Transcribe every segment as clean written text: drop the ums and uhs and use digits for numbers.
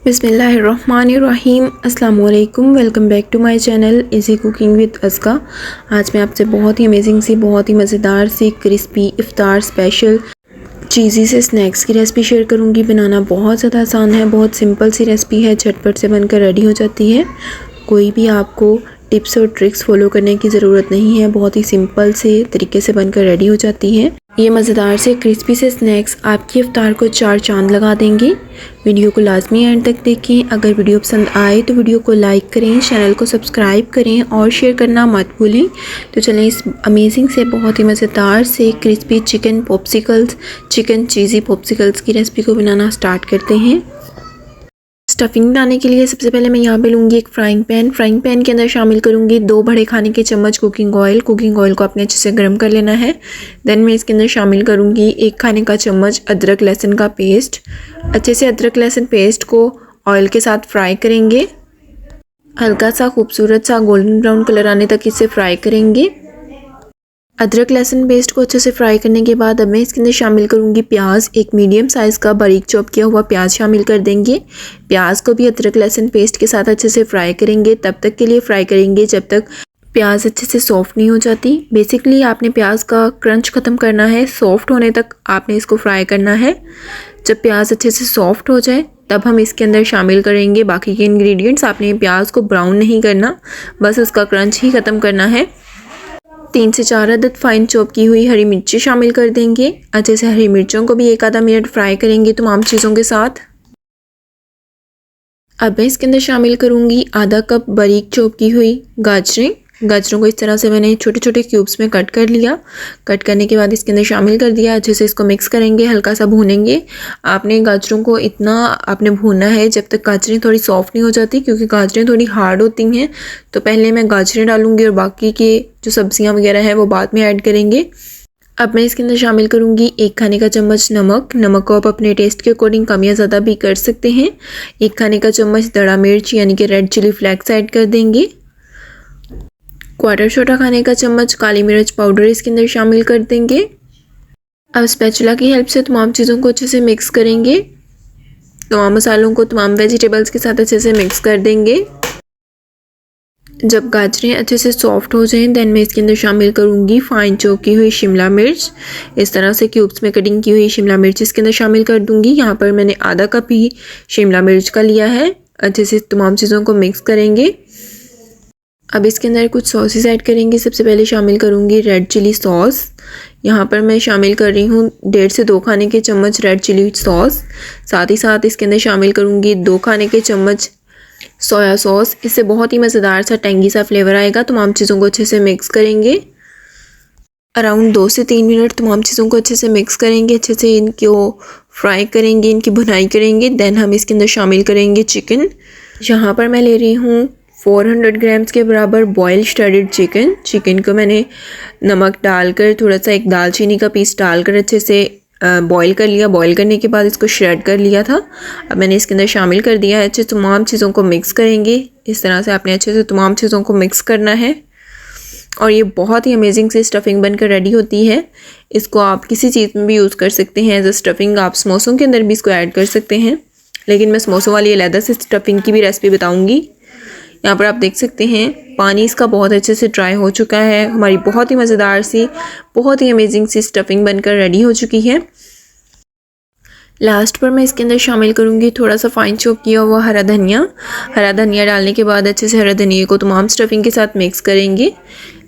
बिस्मिल्लाहिर्रहमानिर्रहीम। अस्सलाम वालेकुम। Welcome back to my channel easy cooking with Azka. आज मैं आपसे बहुत ही अमेजिंग सी, बहुत ही मज़ेदार सी, क्रिस्पी इफ़्तार स्पेशल चीज़ी से स्नैक्स की रेसिपी शेयर करूंगी। बनाना बहुत ज़्यादा आसान है, बहुत सिंपल सी रेसिपी है, झटपट से बनकर रेडी हो जाती है। कोई भी आपको टिप्स और ट्रिक्स फॉलो करने की ज़रूरत नहीं है, बहुत ही सिंपल से तरीके से बनकर रेडी हो जाती है। ये मज़ेदार से क्रिस्पी से स्नैक्स आपकी इफ्तार को चार चांद लगा देंगे। वीडियो को लाजमी एंड तक देखें। अगर वीडियो पसंद आए तो वीडियो को लाइक करें, चैनल को सब्सक्राइब करें और शेयर करना मत भूलें। तो चलें इस अमेजिंग से, बहुत ही मज़ेदार से क्रिस्पी चिकन पॉप्सिकल्स, चिकन चीज़ी पॉप्सिकल्स की रेसिपी को बनाना स्टार्ट करते हैं। स्टफिंग बनाने के लिए सबसे पहले मैं यहाँ पे लूँगी एक फ्राइंग पैन के अंदर शामिल करूँगी 2 बड़े खाने के चम्मच कुकिंग ऑयल को आपने अच्छे से गर्म कर लेना है। देन मैं इसके अंदर शामिल करूँगी 1 खाने का चम्मच अदरक लहसुन का पेस्ट। अच्छे से अदरक लहसुन पेस्ट को ऑयल के साथ फ्राई करेंगे। हल्का सा खूबसूरत सा गोल्डन ब्राउन कलर आने तक इसे फ्राई करेंगे। अदरक लहसुन पेस्ट को अच्छे से फ्राई करने के बाद अब मैं इसके अंदर शामिल करूंगी प्याज। एक मीडियम साइज़ का बारीक चॉप किया हुआ प्याज शामिल कर देंगे। प्याज को भी अदरक लहसुन पेस्ट के साथ अच्छे से फ्राई करेंगे। तब तक के लिए फ्राई करेंगे जब तक प्याज अच्छे से सॉफ्ट नहीं हो जाती। बेसिकली आपने प्याज का क्रंच ख़त्म करना है, सॉफ्ट होने तक आपने इसको फ्राई करना है। जब प्याज अच्छे से सॉफ्ट हो जाए तब हम इसके अंदर शामिल करेंगे बाकी के इंग्रेडिएंट्स। आपने प्याज को ब्राउन नहीं करना, बस उसका क्रंच ही ख़त्म करना है। 3 से 4 अदद फाइन चॉप की हुई हरी मिर्ची शामिल कर देंगे। अच्छे से हरी मिर्चों को भी 1 आधा मिनट फ्राई करेंगे तमाम चीज़ों के साथ। अब मैं इसके अंदर शामिल करूंगी आधा कप बारीक चॉप की हुई गाजरों को इस तरह से मैंने छोटे छोटे क्यूब्स में कट कर लिया। कट करने के बाद इसके अंदर शामिल कर दिया। अच्छे से इसको मिक्स करेंगे, हल्का सा भूनेंगे। आपने गाजरों को इतना आपने भूनना है जब तक गाजरें थोड़ी सॉफ्ट नहीं हो जाती, क्योंकि गाजरें थोड़ी हार्ड होती हैं। तो पहले मैं गाजरें डालूंगी और बाकी के जो सब्जियां वगैरह हैं वो बाद में ऐड करेंगे। अब मैं इसके अंदर शामिल करूंगी 1 खाने का चम्मच नमक को आप अपने टेस्ट के अकॉर्डिंग कम या ज़्यादा भी कर सकते हैं। 1 खाने का चम्मच दड़ा मिर्च यानी कि रेड चिली फ्लेक्स ऐड कर देंगे। 1/4 छोटा खाने का चम्मच काली मिर्च पाउडर इसके अंदर शामिल कर देंगे। अब स्पैचुला की हेल्प से तमाम चीज़ों को अच्छे से मिक्स करेंगे। तमाम मसालों को तमाम वेजिटेबल्स के साथ अच्छे से मिक्स कर देंगे। जब गाजरें अच्छे से सॉफ्ट हो जाएं देन मैं इसके अंदर शामिल करूंगी फाइन चॉप की हुई शिमला मिर्च। इस तरह से क्यूब्स में कटिंग की हुई शिमला मिर्च इसके अंदर शामिल कर दूंगी। यहाँ पर मैंने आधा कप ही शिमला मिर्च का लिया है। अच्छे से तमाम चीज़ों को मिक्स करेंगे। अब इसके अंदर कुछ सॉसेस ऐड करेंगे। सबसे पहले शामिल करूंगी रेड चिली सॉस। यहाँ पर मैं शामिल कर रही हूँ 1.5 से 2 खाने के चम्मच रेड चिली सॉस। साथ ही साथ इसके अंदर शामिल करूंगी 2 खाने के चम्मच सोया सॉस। इससे बहुत ही मज़ेदार सा टेंगी सा फ्लेवर आएगा। तमाम चीज़ों को अच्छे से मिक्स करेंगे। अराउंड 2 से 3 मिनट तमाम चीज़ों को अच्छे से मिक्स करेंगे। अच्छे से इनको फ्राई करेंगे, इनकी भुनाई करेंगे। देन हम इसके अंदर शामिल करेंगे चिकन। यहाँ पर मैं ले रही हूँ 400 ग्राम्स के बराबर बॉयल श्रेडेड चिकन को मैंने नमक डालकर, थोड़ा सा एक दालचीनी का पीस डालकर अच्छे से बॉईल कर लिया। बॉईल करने के बाद इसको श्रेड कर लिया था। अब मैंने इसके अंदर शामिल कर दिया है। अच्छे तमाम चीज़ों को मिक्स करेंगे। इस तरह से आपने अच्छे से तमाम चीज़ों को मिक्स करना है और ये बहुत ही अमेजिंग सी स्टफिंग बनकर रेडी होती है। इसको आप किसी चीज़ में भी यूज़ कर सकते हैं एज अ स्टफिंग। आप समोसों के अंदर भी इसको ऐड कर सकते हैं, लेकिन मैं समोसों वाली अलग से स्टफिंग की भी रेसिपी बताऊँगी। यहाँ पर आप देख सकते हैं पानी इसका बहुत अच्छे से ड्राई हो चुका है। हमारी बहुत ही मज़ेदार सी, बहुत ही अमेजिंग सी स्टफिंग बनकर रेडी हो चुकी है। लास्ट पर मैं इसके अंदर शामिल करूँगी थोड़ा सा फाइन चॉप किया हुआ हरा धनिया डालने के बाद अच्छे से हरा धनिया को तमाम स्टफिंग के साथ मिक्स करेंगे।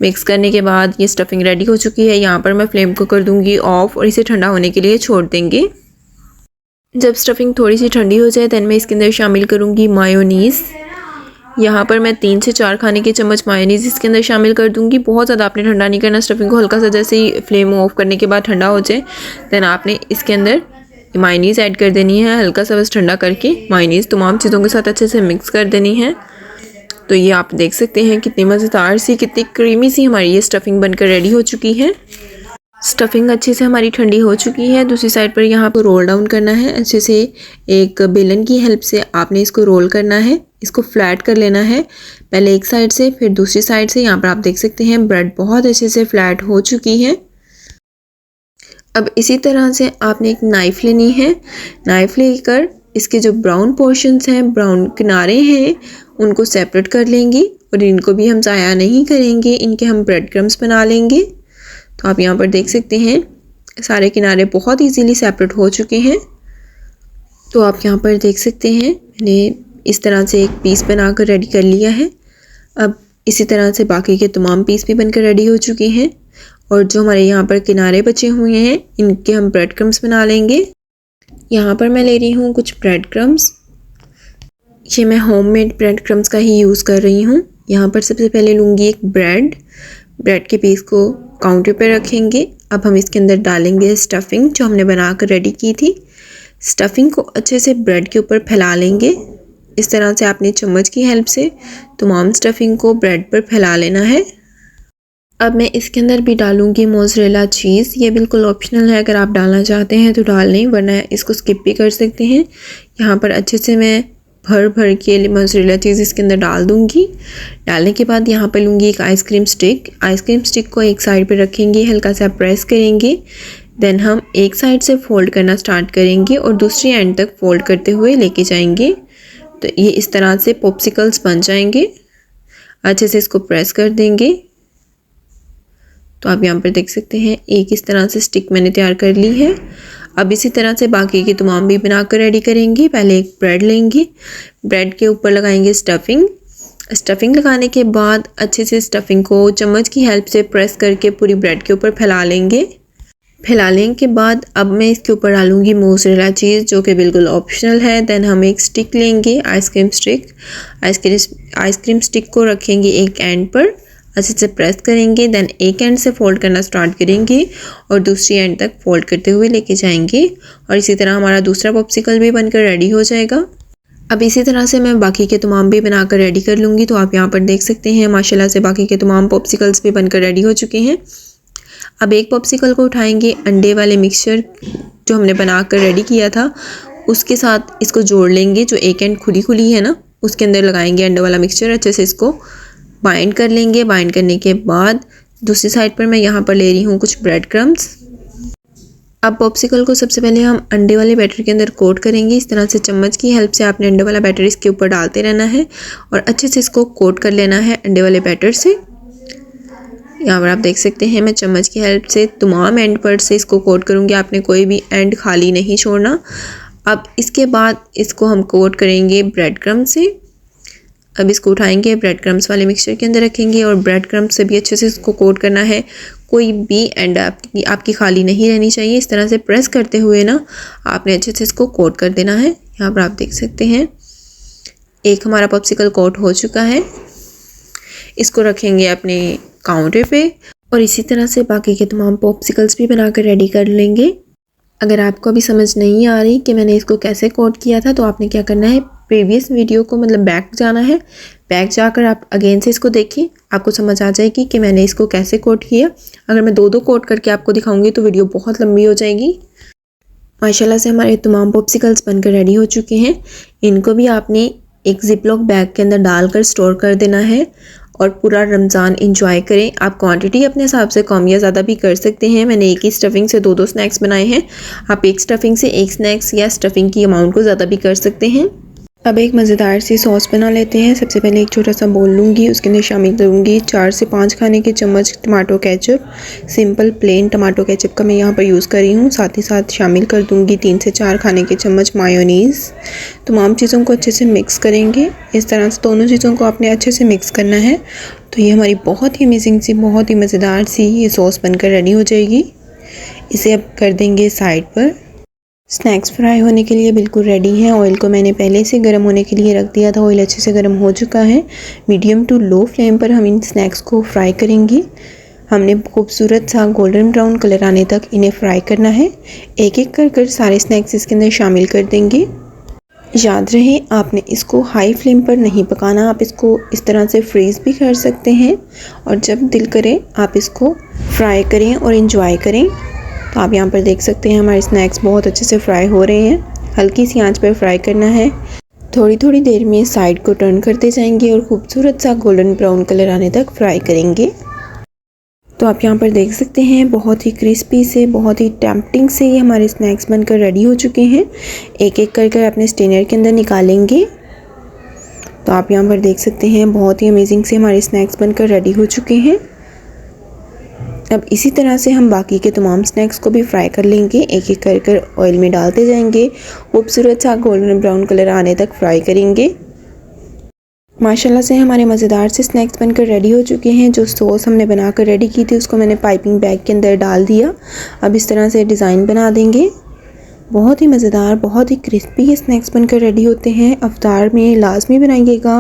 मिक्स करने के बाद ये स्टफिंग रेडी हो चुकी है। यहाँ पर मैं फ्लेम को कर दूँगी ऑफ और इसे ठंडा होने के लिए छोड़ देंगे। जब स्टफिंग थोड़ी सी ठंडी हो जाए दैन मैं इसके अंदर शामिल करूँगी मायोनीज़। यहाँ पर मैं 3 से 4 खाने के चम्मच मायोनीज़ इसके अंदर शामिल कर दूंगी। बहुत ज़्यादा आपने ठंडा नहीं करना स्टफिंग को। हल्का सा जैसे ही फ्लेम ऑफ करने के बाद ठंडा हो जाए देन आपने इसके अंदर मायोनीज़ ऐड कर देनी है। हल्का सा बस ठंडा करके मायोनीज़ तमाम चीज़ों के साथ अच्छे से मिक्स कर देनी है। तो ये आप देख सकते हैं कितनी मज़ेदार सी, कितनी क्रीमी सी हमारी ये स्टफिंग बनकर रेडी हो चुकी है। स्टफिंग अच्छे से हमारी ठंडी हो चुकी है। दूसरी साइड पर यहाँ पर रोल डाउन करना है। अच्छे से एक बेलन की हेल्प से आपने इसको रोल करना है, इसको फ्लैट कर लेना है। पहले एक साइड से फिर दूसरी साइड से। यहाँ पर आप देख सकते हैं ब्रेड बहुत अच्छे से फ्लैट हो चुकी है। अब इसी तरह से आपने एक नाइफ़ लेनी है। नाइफ़ लेकर इसके जो ब्राउन पोर्शंस हैं, ब्राउन किनारे हैं, उनको सेपरेट कर लेंगे और इनको भी हम ज़ाया नहीं करेंगे, इनके हम ब्रेड क्रम्स बना लेंगे। तो आप यहाँ पर देख सकते हैं सारे किनारे बहुत इजीली सेपरेट हो चुके हैं। तो आप यहाँ पर देख सकते हैं मैंने इस तरह से एक पीस बनाकर रेडी कर लिया है। अब इसी तरह से बाकी के तमाम पीस भी बनकर रेडी हो चुके हैं और जो हमारे यहाँ पर किनारे बचे हुए हैं इनके हम ब्रेड क्रम्स बना लेंगे। यहाँ पर मैं ले रही हूँ कुछ ब्रेड क्रम्स। ये मैं होममेड ब्रेड क्रम्स का ही यूज़ कर रही हूँ। यहाँ पर सबसे पहले लूँगी एक ब्रेड के पीस को काउंटर पर रखेंगे। अब हम इसके अंदर डालेंगे स्टफिंग जो हमने बना कर रेडी की थी। स्टफिंग को अच्छे से ब्रेड के ऊपर फैला लेंगे। इस तरह से आपने चम्मच की हेल्प से तमाम स्टफिंग को ब्रेड पर फैला लेना है। अब मैं इसके अंदर भी डालूंगी मोज़रेला चीज़। ये बिल्कुल ऑप्शनल है, अगर आप डालना चाहते हैं तो डाल लें, वरना इसको स्किप भी कर सकते हैं। यहाँ पर अच्छे से मैं भर के मोज़रेला चीज़ इसके अंदर डाल दूँगी। डालने के बाद यहाँ पर लूँगी एक आइसक्रीम स्टिक को एक साइड पर रखेंगे, हल्का सा प्रेस करेंगे। देन हम एक साइड से फ़ोल्ड करना स्टार्ट करेंगे और दूसरी एंड तक फ़ोल्ड करते हुए लेके जाएंगे। तो ये इस तरह से पॉप्सिकल्स बन जाएंगे। अच्छे से इसको प्रेस कर देंगे। तो आप यहाँ पर देख सकते हैं एक इस तरह से स्टिक मैंने तैयार कर ली है। अब इसी तरह से बाकी के तमाम भी बनाकर रेडी करेंगे। पहले एक ब्रेड लेंगे, ब्रेड के ऊपर लगाएंगे स्टफिंग लगाने के बाद अच्छे से स्टफिंग को चम्मच की हेल्प से प्रेस करके पूरी ब्रेड के ऊपर फैला लेंगे। फैलाने के बाद अब मैं इसके ऊपर डालूंगी मोज़रेला चीज़ जो कि बिल्कुल ऑप्शनल है। देन हम एक स्टिक लेंगे, आइसक्रीम स्टिक को रखेंगे एक एंड पर, अच्छे से प्रेस करेंगे। देन एक एंड से फोल्ड करना स्टार्ट करेंगे और दूसरी एंड तक फोल्ड करते हुए लेके जाएंगे और इसी तरह हमारा दूसरा पॉप्सिकल भी बनकर रेडी हो जाएगा। अब इसी तरह से मैं बाकी के तमाम भी बनाकर रेडी कर लूँगी। तो आप यहाँ पर देख सकते हैं माशाल्लाह से बाकी के तमाम पॉप्सिकल्स भी बनकर रेडी हो चुके हैं। अब एक पॉप्सिकल को उठाएंगे, अंडे वाले मिक्सचर जो हमने बनाकर रेडी किया था उसके साथ इसको जोड़ लेंगे। जो एक एंड खुली है ना उसके अंदर लगाएंगे अंडे वाला मिक्सचर, अच्छे से इसको बाइंड कर लेंगे। बाइंड करने के बाद दूसरी साइड पर मैं यहाँ पर ले रही हूँ कुछ ब्रेड क्रम्स। अब पॉप्सिकल को सबसे पहले हम अंडे वाले बैटर के अंदर कोट करेंगे। इस तरह से चम्मच की हेल्प से आपने अंडे वाला बैटर इसके ऊपर डालते रहना है और अच्छे से इसको कोट कर लेना है अंडे वाले बैटर से। यहाँ पर आप देख सकते हैं मैं चम्मच की हेल्प से तमाम एंड पर से इसको कोट करूँगी, आपने कोई भी एंड खाली नहीं छोड़ना। अब इसके बाद इसको हम कोट करेंगे ब्रेड क्रम्स से। अब इसको उठाएंगे, ब्रेड क्रम्स वाले मिक्सचर के अंदर रखेंगे और ब्रेड क्रम्स से भी अच्छे से इसको कोट करना है। कोई भी एंड आपकी खाली नहीं रहनी चाहिए। इस तरह से प्रेस करते हुए ना आपने अच्छे से इसको कोट कर देना है। यहाँ पर आप देख सकते हैं एक हमारा पॉप्सिकल कोट हो चुका है। इसको रखेंगे अपने काउंटर पे और इसी तरह से बाकी के तमाम पॉप्सिकल्स भी बनाकर रेडी कर लेंगे। अगर आपको अभी समझ नहीं आ रही कि मैंने इसको कैसे कोट किया था तो आपने क्या करना है, प्रीवियस वीडियो को मतलब बैक जाना है। बैक जाकर आप अगेन से इसको देखिए, आपको समझ आ जाएगी कि मैंने इसको कैसे कोट किया। अगर मैं दो कोट करके आपको दिखाऊंगी तो वीडियो बहुत लंबी हो जाएगी। माशाल्लाह से हमारे तमाम पॉप्सिकल्स बनकर रेडी हो चुके हैं। इनको भी आपने एक जिपलॉक बैग के अंदर डालकर स्टोर कर देना है और पूरा रमज़ान इंजॉय करें। आप क्वांटिटी अपने हिसाब से कम या ज़्यादा भी कर सकते हैं। मैंने एक ही स्टफिंग से दो स्नैक्स बनाए हैं। आप एक स्टफिंग से एक स्नैक्स या स्टफिंग की अमाउंट को ज़्यादा भी कर सकते हैं। अब एक मज़ेदार सी सॉस बना लेते हैं। सबसे पहले एक छोटा सा बोल लूँगी, उसके अंदर शामिल करूँगी 4 से 5 खाने के चम्मच tomato ketchup. Simple plain tomato ketchup का मैं यहाँ पर यूज़ कर रही हूँ। साथ ही साथ शामिल कर दूँगी 3 से 4 खाने के चम्मच मायोनीज़। तमाम चीज़ों को अच्छे से मिक्स करेंगे। इस तरह से दोनों चीज़ों को आपने अच्छे से मिक्स करना है। तो ये हमारी बहुत ही अमेजिंग सी, बहुत ही मज़ेदार सी ये सॉस बनकर रेडी हो जाएगी। इसे अब कर देंगे साइड पर। स्नैक्स फ्राई होने के लिए बिल्कुल रेडी हैं। ऑयल को मैंने पहले से गर्म होने के लिए रख दिया था। ऑयल अच्छे से गर्म हो चुका है। मीडियम टू लो फ्लेम पर हम इन स्नैक्स को फ्राई करेंगे। हमने खूबसूरत सा गोल्डन ब्राउन कलर आने तक इन्हें फ्राई करना है। एक एक कर सारे स्नैक्स इसके अंदर शामिल कर देंगे। याद रहे आपने इसको हाई फ्लेम पर नहीं पकाना। आप इसको इस तरह से फ्रीज़ भी कर सकते हैं और जब दिल करे आप इसको फ्राई करें और इंजॉय करें। तो आप यहाँ पर देख सकते हैं हमारे स्नैक्स बहुत अच्छे से फ्राई हो रहे हैं। हल्की सी आंच पर फ्राई करना है। थोड़ी देर में साइड को टर्न करते जाएंगे और खूबसूरत सा गोल्डन ब्राउन कलर आने तक फ्राई करेंगे। तो आप यहाँ पर देख सकते हैं बहुत ही क्रिस्पी से, बहुत ही टेम्पटिंग से ये हमारे स्नैक्स बनकर रेडी हो चुके हैं। एक एक कर अपने स्टेनर के अंदर निकालेंगे। तो आप यहाँ पर देख सकते हैं बहुत ही अमेजिंग से हमारे स्नैक्स बनकर रेडी हो चुके हैं। अब इसी तरह से हम बाकी के तमाम स्नैक्स को भी फ्राई कर लेंगे। एक एक कर ऑयल में डालते जाएंगे, खूबसूरत सा गोल्डन ब्राउन कलर आने तक फ्राई करेंगे। माशाल्लाह से हमारे मज़ेदार से स्नैक्स बनकर रेडी हो चुके हैं। जो सॉस हमने बनाकर रेडी की थी उसको मैंने पाइपिंग बैग के अंदर डाल दिया। अब इस तरह से डिज़ाइन बना देंगे। बहुत ही मज़ेदार, बहुत ही क्रिस्पी ये स्नैक्स बनकर रेडी होते हैं। अफ्तार में लाजमी बनाइएगा।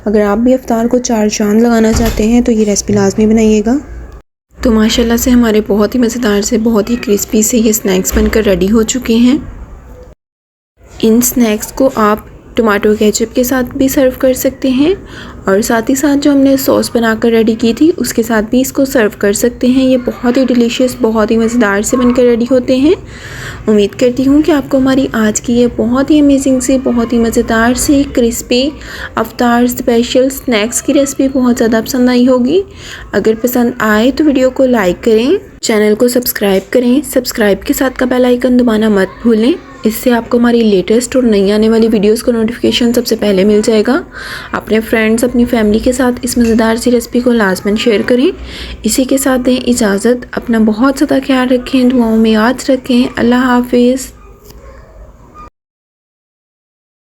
अगर आप भी अफ्तार को चार चांद लगाना चाहते हैं तो ये रेसिपी लाजमी बनाइएगा। तो माशाल्लाह से हमारे बहुत ही मज़ेदार से, बहुत ही क्रिस्पी से ये स्नैक्स बनकर रेडी हो चुके हैं। इन स्नैक्स को आप टमाटो केचप के साथ भी सर्व कर सकते हैं और साथ ही साथ जो हमने सॉस बनाकर रेडी की थी उसके साथ भी इसको सर्व कर सकते हैं। ये बहुत ही डिलीशियस, बहुत ही मज़ेदार से बनकर रेडी होते हैं। उम्मीद करती हूँ कि आपको हमारी आज की ये बहुत ही अमेजिंग सी, बहुत ही मज़ेदार सी क्रिस्पी अफ्तार स्पेशल स्नैक्स की रेसिपी बहुत ज़्यादा पसंद आई होगी। अगर पसंद आए तो वीडियो को लाइक करें, चैनल को सब्सक्राइब करें। सब्सक्राइब के साथ का बेल आइकन दबाना मत भूलें। इससे आपको हमारी लेटेस्ट और नई आने वाली वीडियोस का नोटिफिकेशन सबसे पहले मिल जाएगा। अपने फ्रेंड्स, अपनी फैमिली के साथ इस मज़ेदार सी रेसिपी को लाजमन शेयर करें। इसी के साथ दें इजाज़त। अपना बहुत ज़्यादा ख्याल रखें, दुआओं में याद रखें। अल्लाह हाफिज़।